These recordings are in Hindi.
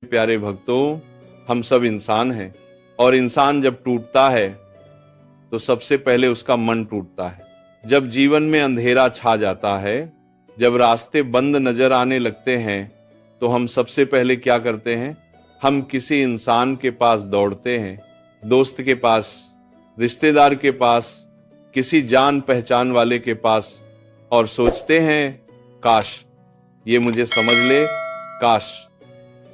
प्यारे भक्तों, हम सब इंसान हैं और इंसान जब टूटता है तो सबसे पहले उसका मन टूटता है। जब जीवन में अंधेरा छा जाता है, जब रास्ते बंद नजर आने लगते हैं, तो हम सबसे पहले क्या करते हैं? हम किसी इंसान के पास दौड़ते हैं, दोस्त के पास, रिश्तेदार के पास, किसी जान पहचान वाले के पास और सोचते हैं, काश ये मुझे समझ ले, काश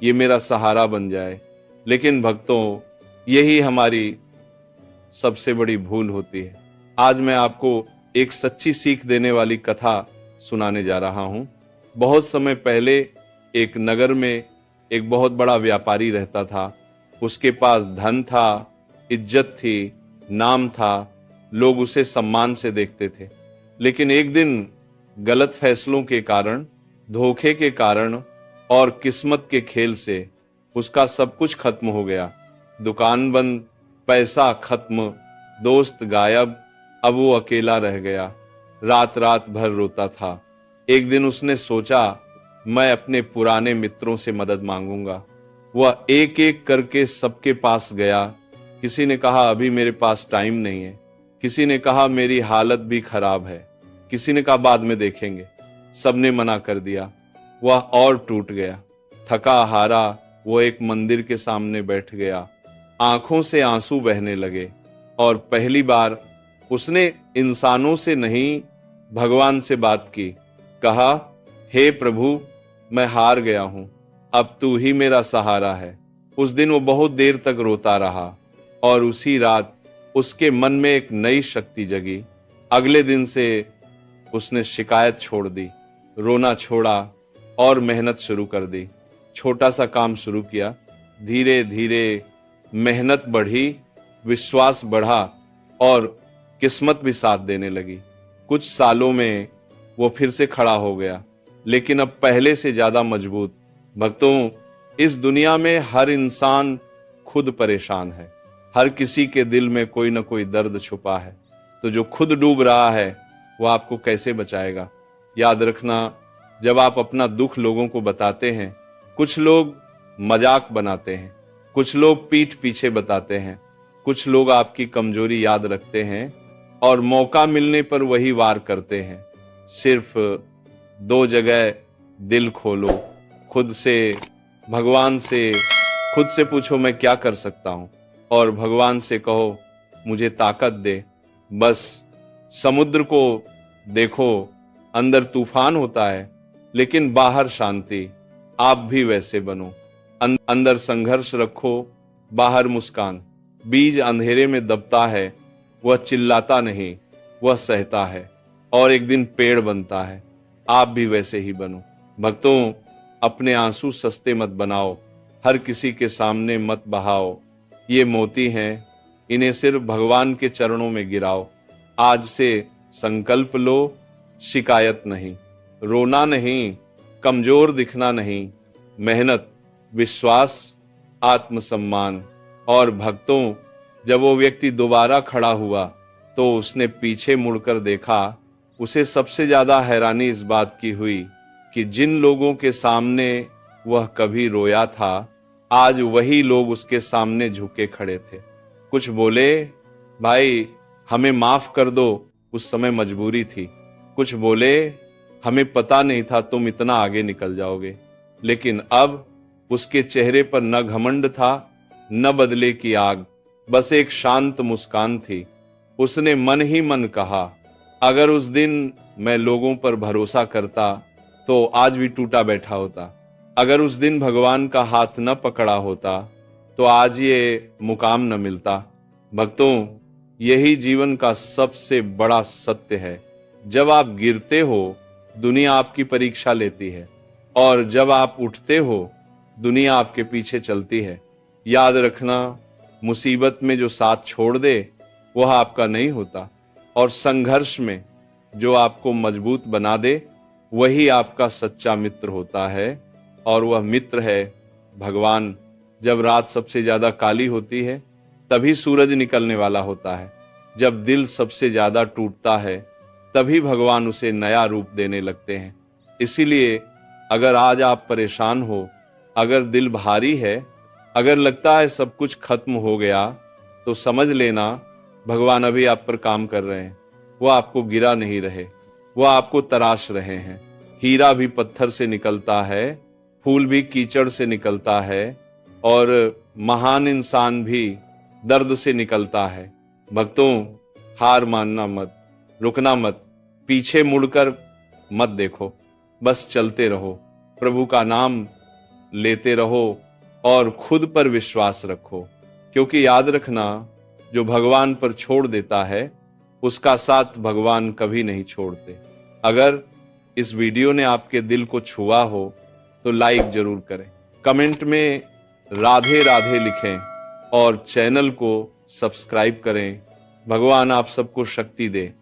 ये मेरा सहारा बन जाए। लेकिन भक्तों, यही हमारी सबसे बड़ी भूल होती है। आज मैं आपको एक सच्ची सीख देने वाली कथा सुनाने जा रहा हूं। बहुत समय पहले एक नगर में एक बहुत बड़ा व्यापारी रहता था। उसके पास धन था, इज्जत थी, नाम था, लोग उसे सम्मान से देखते थे। लेकिन एक दिन गलत फैसलों के कारण, धोखे के कारण और किस्मत के खेल से उसका सब कुछ खत्म हो गया। दुकान बंद, पैसा खत्म, दोस्त गायब, अब वो अकेला रह गया। रात रात भर रोता था। एक दिन उसने सोचा, मैं अपने पुराने मित्रों से मदद मांगूंगा। वह एक एक करके सबके पास गया। किसी ने कहा अभी मेरे पास टाइम नहीं है, किसी ने कहा मेरी हालत भी खराब है, किसी ने कहा बाद में देखेंगे। सबने मना कर दिया। वह और टूट गया। थका हारा वो एक मंदिर के सामने बैठ गया। आंखों से आंसू बहने लगे और पहली बार उसने इंसानों से नहीं, भगवान से बात की। कहा, हे प्रभु, मैं हार गया हूं, अब तू ही मेरा सहारा है। उस दिन वो बहुत देर तक रोता रहा और उसी रात उसके मन में एक नई शक्ति जगी। अगले दिन से उसने शिकायत छोड़ दी, रोना छोड़ा और मेहनत शुरू कर दी। छोटा सा काम शुरू किया। धीरे धीरे मेहनत बढ़ी, विश्वास बढ़ा और किस्मत भी साथ देने लगी। कुछ सालों में वो फिर से खड़ा हो गया, लेकिन अब पहले से ज्यादा मजबूत। भक्तों, इस दुनिया में हर इंसान खुद परेशान है। हर किसी के दिल में कोई ना कोई दर्द छुपा है। तो जो खुद डूब रहा है वो आपको कैसे बचाएगा? याद रखना, जब आप अपना दुख लोगों को बताते हैं, कुछ लोग मजाक बनाते हैं, कुछ लोग पीठ पीछे बताते हैं, कुछ लोग आपकी कमजोरी याद रखते हैं और मौका मिलने पर वही वार करते हैं। सिर्फ दो जगह दिल खोलो, खुद से, भगवान से। खुद से पूछो मैं क्या कर सकता हूं, और भगवान से कहो मुझे ताकत दे। बस समुद्र को देखो, अंदर तूफान होता है लेकिन बाहर शांति। आप भी वैसे बनो। अंदर संघर्ष रखो, बाहर मुस्कान। बीज अंधेरे में दबता है, वह चिल्लाता नहीं, वह सहता है और एक दिन पेड़ बनता है। आप भी वैसे ही बनो। भक्तों, अपने आंसू सस्ते मत बनाओ, हर किसी के सामने मत बहाओ। ये मोती हैं, इन्हें सिर्फ भगवान के चरणों में गिराओ। आज से संकल्प लो, शिकायत नहीं, रोना नहीं, कमजोर दिखना नहीं, मेहनत, विश्वास, आत्मसम्मान। और भक्तों, जब वो व्यक्ति दोबारा खड़ा हुआ तो उसने पीछे मुड़कर देखा। उसे सबसे ज्यादा हैरानी इस बात की हुई कि जिन लोगों के सामने वह कभी रोया था, आज वही लोग उसके सामने झुके खड़े थे। कुछ बोले, भाई हमें माफ कर दो, उस समय मजबूरी थी। कुछ बोले, हमें पता नहीं था तुम इतना आगे निकल जाओगे। लेकिन अब उसके चेहरे पर न घमंड था, न बदले की आग, बस एक शांत मुस्कान थी। उसने मन ही मन कहा, अगर उस दिन मैं लोगों पर भरोसा करता तो आज भी टूटा बैठा होता। अगर उस दिन भगवान का हाथ न पकड़ा होता तो आज ये मुकाम न मिलता। भक्तों, यही जीवन का सबसे बड़ा सत्य है। जब आप गिरते हो, दुनिया आपकी परीक्षा लेती है, और जब आप उठते हो, दुनिया आपके पीछे चलती है। याद रखना, मुसीबत में जो साथ छोड़ दे वह आपका नहीं होता, और संघर्ष में जो आपको मजबूत बना दे वही आपका सच्चा मित्र होता है। और वह मित्र है भगवान। जब रात सबसे ज्यादा काली होती है तभी सूरज निकलने वाला होता है। जब दिल सबसे ज्यादा टूटता है तभी भगवान उसे नया रूप देने लगते हैं। इसीलिए अगर आज आप परेशान हो अगर दिल भारी है, अगर लगता है सब कुछ खत्म हो गया, तो समझ लेना भगवान अभी आप पर काम कर रहे हैं। वो आपको गिरा नहीं रहे, वो आपको तराश रहे हैं। हीरा भी पत्थर से निकलता है, फूल भी कीचड़ से निकलता है, और महान इंसान भी दर्द से निकलता है। भक्तों, हार मानना मत, रुकना मत, पीछे मुड़कर मत देखो, बस चलते रहो, प्रभु का नाम लेते रहो और खुद पर विश्वास रखो। क्योंकि याद रखना, जो भगवान पर छोड़ देता है उसका साथ भगवान कभी नहीं छोड़ते। अगर इस वीडियो ने आपके दिल को छुआ हो तो लाइक जरूर करें, कमेंट में राधे राधे लिखें और चैनल को सब्सक्राइब करें। भगवान आप सबको शक्ति दे।